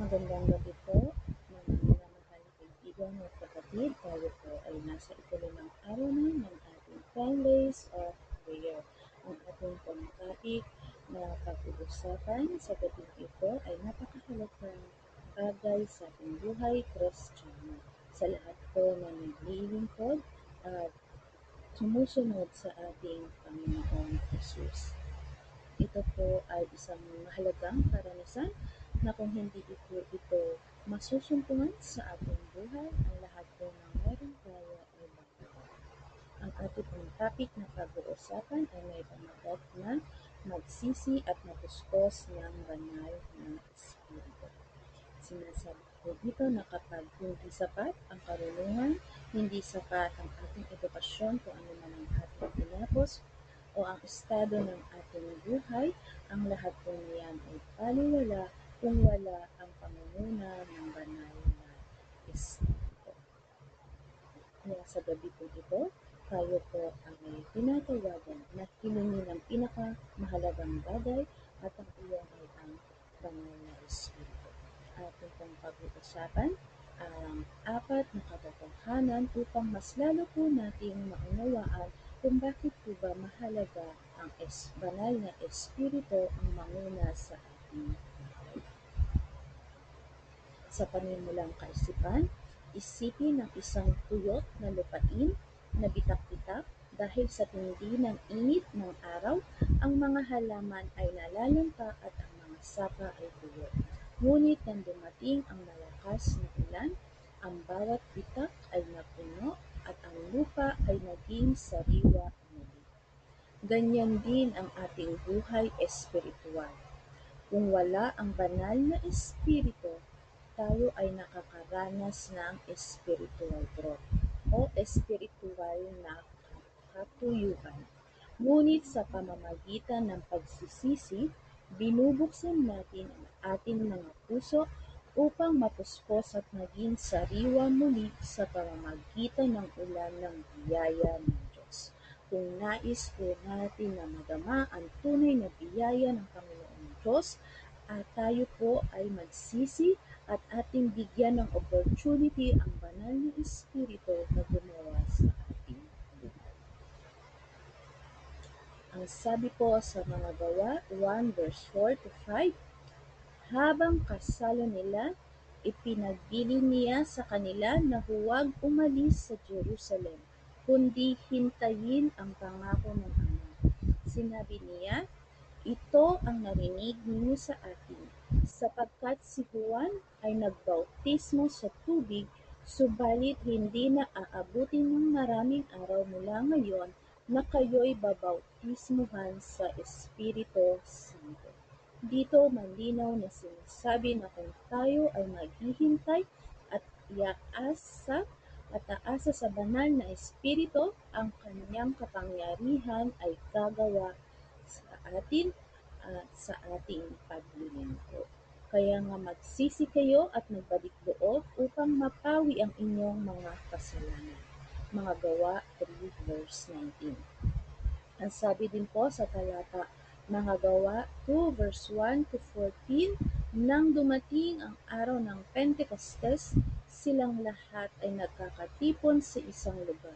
Magandang gabi po, mga minamahal na kaibigan at kapatid. Tayo po ay nasa ikalimang araw na ng ating 10 days of prayer. Ang ating pong topic na pag-uusapan sa gabing ito ay napakahalagang bagay sa ating buhay Kristiyano. Sa lahat po na naglilingkod at sumusunod sa ating Panginoong Jesus. Ito po ay isang mahalagang karanasan na kung hindi ito masusumpungan sa ating buhay, ang lahat po ng meron tayo ay bago. Ang ating pong topic na pag-uusapan ay may pamagat na magsisi at mapuspos ng banal na espiritu. Sinasabi ko dito na kapag hindi sapat ang karunungan, hindi sapat ang ating edukasyon kung ano man ang ating tinapos, o ang estado ng ating buhay, ang lahat po niyan ay baliwala kung wala ang pangunguna ng banal na Espiritu. Kaya sa gabi po ito, tayo po ay tinatawagan na hilingin ang pinakamahalagang bagay at ang iyon ay ang banal na Espiritu. Ating pong pag-uusapan ang apat na katotohanan upang mas lalo po nating maunawaan kung bakit po ba mahalaga ang banal na Espiritu ang manguna sa ating buhay. Sa panimulang kaisipan, isipin ang isang tuyot na lupain na bitak-bitak dahil sa tindi ng init ng araw, ang mga halaman ay nalalanta at ang mga sapa ay tuyo. Ngunit nang dumating ang malakas na ulan, ang bawat bitak ay napuno at ang lupa ay naging sariwa muli. Ganyan din ang ating buhay espiritual. Kung wala ang banal na espiritu, tayo ay nakakaranas ng spiritual growth o espiritual na katuyuan. Ngunit sa pamamagitan ng pagsisisi, binubuksan natin ang ating mga puso upang mapuspos at maging sariwa muli sa pamamagitan ng ulan ng biyaya ng Diyos. Kung nais po natin na madama ang tunay na biyaya ng Panginoong Diyos, at tayo po ay magsisi at ating bigyan ng opportunity ang banal na Espiritu na gumawa sa ating buhay. Ang sabi po sa mga gawa 1 verse 4 to 5, habang kasalo nila, ipinagbilin niya sa kanila na huwag umalis sa Jerusalem, kundi hintayin ang pangako ng Ama. Sinabi niya, ito ang narinig ninyo sa akin, sapagkat si Juan ay nagbautismo sa tubig, subalit hindi na aabutin ng maraming araw mula ngayon na kayo'y babautismuhan sa Espiritu Santo. Dito malinaw na sinasabi na kung tayo ay maghihintay at aasa sa banal na Espiritu, ang kanyang kapangyarihan ay gagawa sa atin at sa ating paglilingkod. Kaya nga magsisi kayo at magbalik loob upang mapawi ang inyong mga kasalanan. Mga gawa 3 verse 19. Ang sabi din po sa talata mga gawa 2 verse 1 to 14, nang dumating ang araw ng Pentecostes, silang lahat ay nagkakatipon sa isang lugar.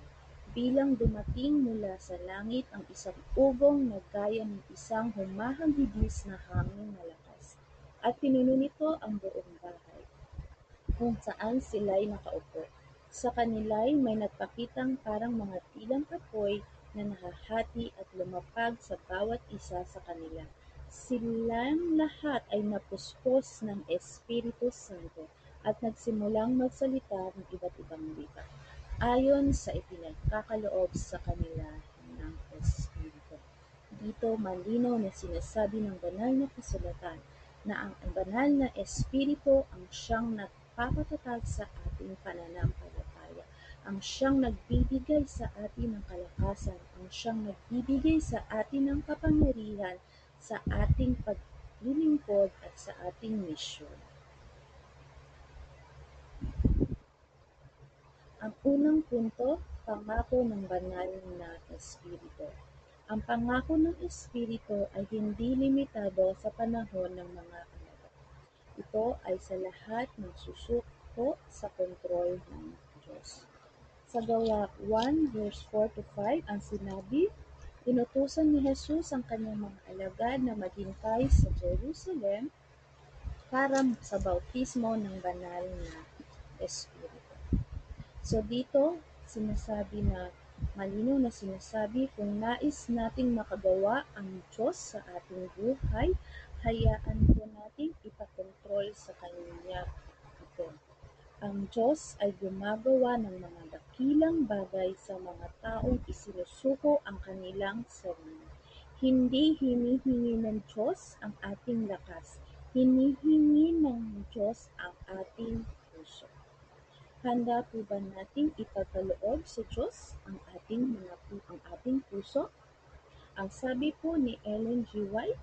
Bilang dumating mula sa langit ang isang ugong na gaya ng isang humahagibis na hangin na lakas, at pinuno nito ang buong bahay kung saan sila'y nakaupo. Sa kanila'y may nagpakitang parang mga tilang apoy na nahahati at lumapag sa bawat isa sa kanila. Silang lahat ay napuspos ng Espiritu Santo at nagsimulang magsalita ng iba't ibang wika, ayon sa ipinagkakaloob sa kanila ng Espiritu. Dito malinaw na sinasabi ng banal na kasulatan na ang banal na Espiritu ang siyang nagpapatatag sa ating pananampalataya, ang siyang nagbibigay sa atin ng kalakasan, ang siyang nagbibigay sa atin ng kapangyarihan sa ating paglilingkod at sa ating misyon. Ang unang punto, pangako ng banal na Espiritu. Ang pangako ng Espiritu ay hindi limitado sa panahon ng mga alagad. Ito ay sa lahat ng susuko sa kontrol ng Diyos. Sa Gawa 1 verse 4 to 5 ang sinabi, inutusan ni Jesus ang kanyang mga alagad na maghintay sa Jerusalem para sa bautismo ng banal na Espiritu. So dito, sinasabi na malinaw na sinasabi kung nais nating makagawa ang Diyos sa ating buhay, hayaan po nating ipakontrol sa Kanya ito. Ang Diyos ay gumagawa ng mga dakilang bagay sa mga taong isinusuko ang kanilang sarili. Hindi hinihingi ng Diyos ang ating lakas, hinihingi ng Diyos ang ating puso. Handa po ba nating ipagkaloob sa Diyos ang ating puso? Ang sabi po ni Ellen G. White,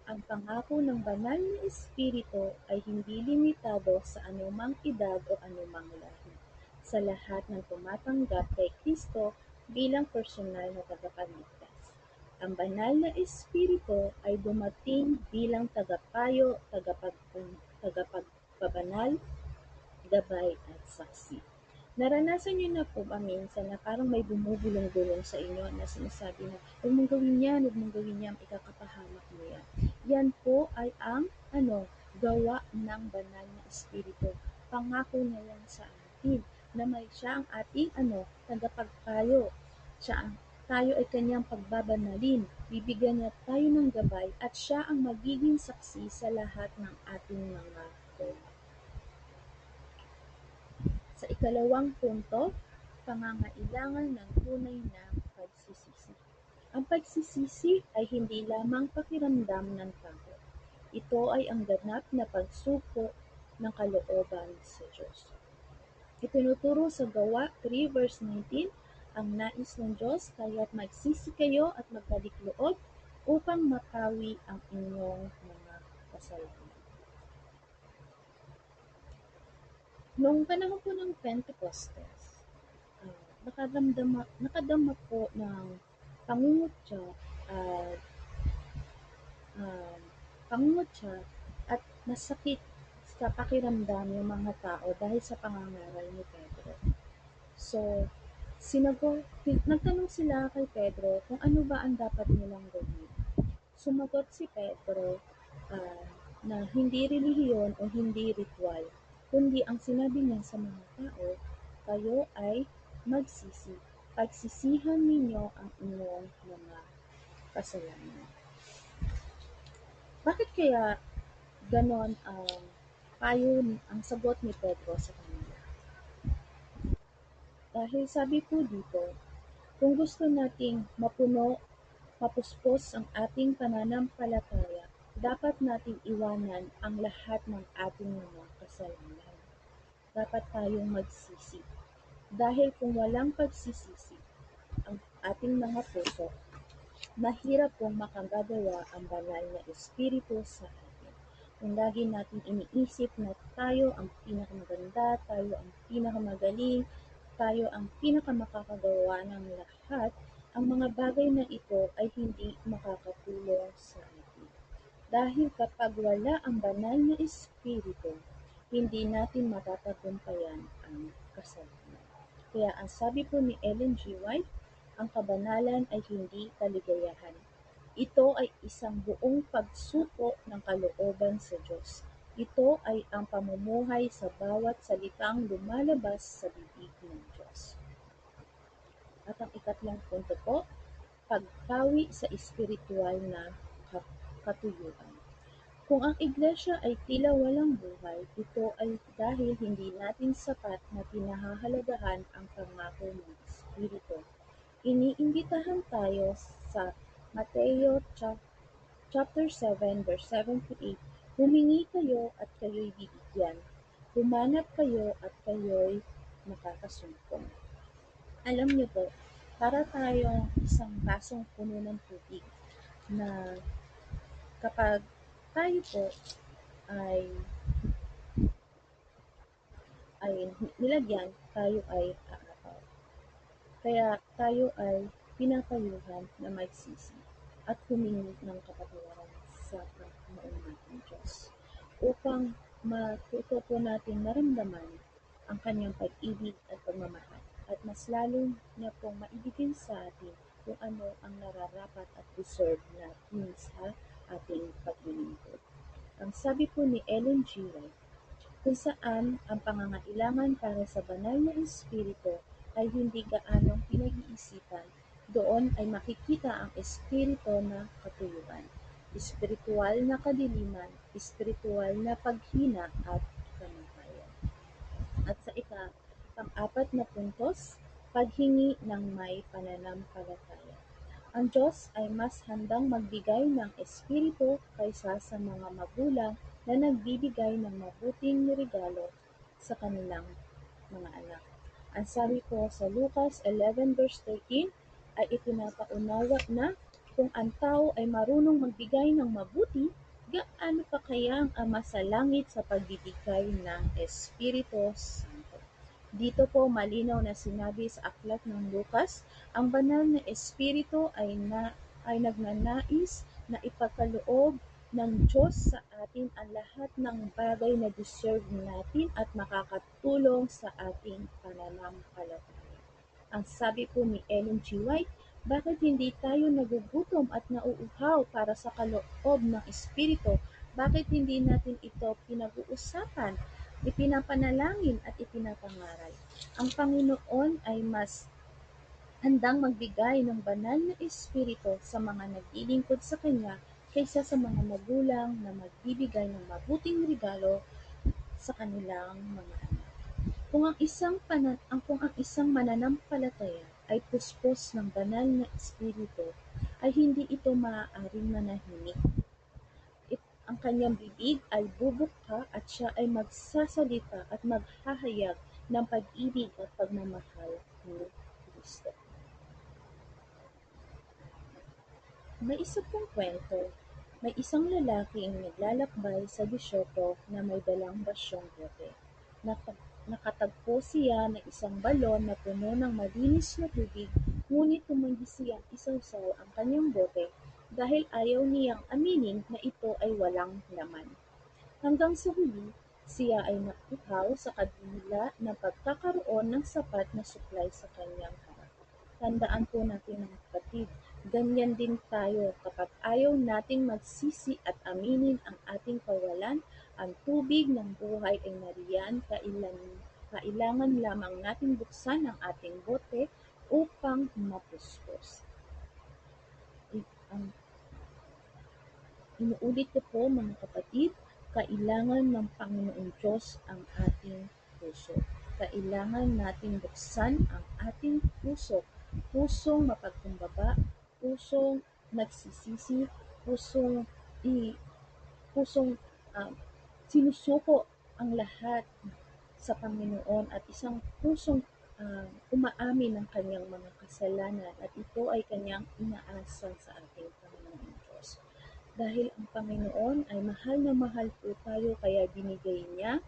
ang pangako ng banal na espiritu ay hindi limitado sa anumang edad o anumang lahi. Sa lahat ng tumatanggap kay Kristo bilang personal na tagapagligtas. Ang banal na espiritu ay dumating bilang tagapayo, tagapagpabanal, gabay at saksi. Naranasan niyo na po ba minsan na parang may bumubulong-bulong sa inyo na sinasabi na, huwag mong gawin yan, huwag mong gawin yan, ikakapahamak mo yan. Yan po ay ang gawa ng banal na espiritu. Pangako niya yan sa atin na may siya ang ating tagapagpayo. Tayo ay kanyang pagbabanalin, bibigyan niya tayo ng gabay at siya ang magiging saksi sa lahat ng ating mga gawa. Sa ikalawang punto, pangangailangan ng tunay na pagsisisi. Ang pagsisisi ay hindi lamang pakiramdam ng tao. Ito ay ang ganap na pagsuko ng kalooban sa Diyos. Itinuturo sa Gawa 3 verse 19, ang nais ng Diyos kaya't magsisi kayo at magbalik loob upang mapawi ang inyong mga kasalanan. Noong panahon po ng Pentecostes, nakadama po ng pangungutya at um, pangungutya at masakit sa pakiramdam yung mga tao dahil sa pangangaral ni Pedro. So, nagtanong sila kay Pedro kung ano ba ang dapat nilang gawin. Sumagot si Pedro ah, na hindi relihiyon o hindi ritual, kundi ang sinabi niya sa mga tao, kayo ay magsisi. Pagsisihan ninyo ang inyong mga kasalanan. Bakit kaya ganon ang sagot ni Pedro sa kanila? Dahil sabi po dito, kung gusto nating mapuspos ang ating pananampalataya, dapat nating iwanan ang lahat ng ating mga kasalanan. Dapat tayong magsisi. Dahil kung walang pagsisisi ang ating mga puso, mahirap pong makagagawa ang banal na espiritu sa atin. Kung lagi natin iniisip na tayo ang pinakamaganda, tayo ang pinakamagaling, tayo ang pinakamakakagawa ng lahat, ang mga bagay na ito ay hindi makakatulong sa atin. Dahil kapag wala ang banal na espiritu, hindi natin matatagumpayan ang kasalanan. Kaya ang sabi po ni Ellen G. White, ang kabanalan ay hindi kaligayahan. Ito ay isang buong pagsuko ng kalooban sa Diyos. Ito ay ang pamumuhay sa bawat salitang lumalabas sa bibig ng Diyos. At ang ikatlong punto po, pagpawi sa espiritual na katuyuan. Kung ang iglesia ay tila walang buhay, ito ay dahil hindi natin sapat na pinahahalagahan ang pangako ng Espiritu. Iniimbitahan tayo sa Mateo chapter 7 verse 7 to 8, humingi kayo at kayo'y bibigyan. Humanap kayo at kayo'y makakasumpong. Alam niyo po, para tayong isang basong puno ng tubig na kapag tayo po ay ay nilagyan, tayo ay aapaw. Kaya tayo ay pinapayuhan na magsisi at humingi ng kapatawaran sa Panginoon nating Diyos upang matuto po natin maramdaman ang kanyang pag-ibig at pagmamahal at mas lalo niya pong maibigay sa atin kung ano ang nararapat at deserve natin sa ating paglilingkod. Ang sabi po ni Ellen G. White, kung saan ang pangangailangan para sa banal na espiritu ay hindi gaanong pinag-iisipan, doon ay makikita ang espiritu na katuyuan, espiritual na kadiliman, espiritual na paghina at kamatayan. At sa pang-apat na puntos, paghingi ng may pananampalataya. Ang Diyos ay mas handang magbigay ng espiritu kaysa sa mga magulang na nagbibigay ng mabuting regalo sa kanilang mga anak. Ang sabi po sa Lucas 11 verse 13 ay ipinapaunawa na kung ang tao ay marunong magbigay ng mabuti, gaano pa kaya ang Ama sa langit sa pagbibigay ng Espiritu Santo. Dito po malinaw na sinabi sa aklat ng Lucas, ang banal na Espiritu ay nagnanais na ipagkaloob ng Diyos sa atin ang lahat ng bagay na deserve natin at makakatulong sa ating pananampalataya. Ang sabi po ni Ellen G. White, bakit hindi tayo nagugutom at nauuhaw para sa kaloob ng Espiritu? Bakit hindi natin ito pinag-uusapan, ipinapanalangin at ipinapangaral? Ang Panginoon ay mas handang magbigay ng banal na Espiritu sa mga naglilingkod sa Kanya kaysa sa mga magulang na magbibigay ng mabuting regalo sa kanilang mga anak. Kung ang isang mananampalataya ay puspos ng banal na espiritu, ay hindi ito maaaring manahimik. Ang kanyang bibig ay bubukka at siya ay magsasalita at maghahayag ng pag-ibig at pagmamahal ni Kristo. May isa pong kwento. May isang lalaking naglalakbay sa desierto na may dalang basyong bote. Nakatagpo siya ng isang balon na puno ng malinis na tubig, ngunit tumanggi siyang isawsaw ang kanyang bote dahil ayaw niyang aminin na ito ay walang laman. Hanggang sa huli, siya ay nauuhaw sa kabila ng pagkakaroon ng sapat na supply sa kanyang harap. Tandaan po natin mga kapatid, ganyan din tayo kapag ayaw nating magsisi at aminin ang ating kawalan, ang tubig ng buhay ay nariyan, kailangan lamang nating buksan ang ating bote upang mapuspos. Ang Inuulit ko po mga kapatid, kailangan ng Panginoong Diyos ang ating puso. Kailangan nating buksan ang ating puso, pusong mapagkumbaba, pusong nagsisisi, pusong i pusong um, sinusuko ang lahat sa Panginoon at isang pusong umaamin ng kanyang mga kasalanan at ito ay kanyang inaasal sa ating Panginoon Diyos. Dahil ang Panginoon ay mahal na mahal po tayo kaya binigay niya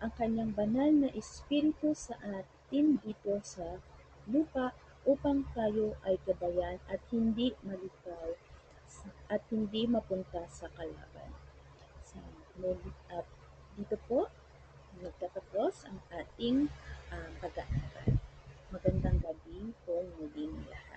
ang kanyang banal na espiritu sa atin dito sa lupa upang tayo ay gabayan at hindi malikaw at hindi mapunta sa kalaban. Sa at dito po nagtatapos ang ating pag-aaral. Magandang gabi po muling lahat.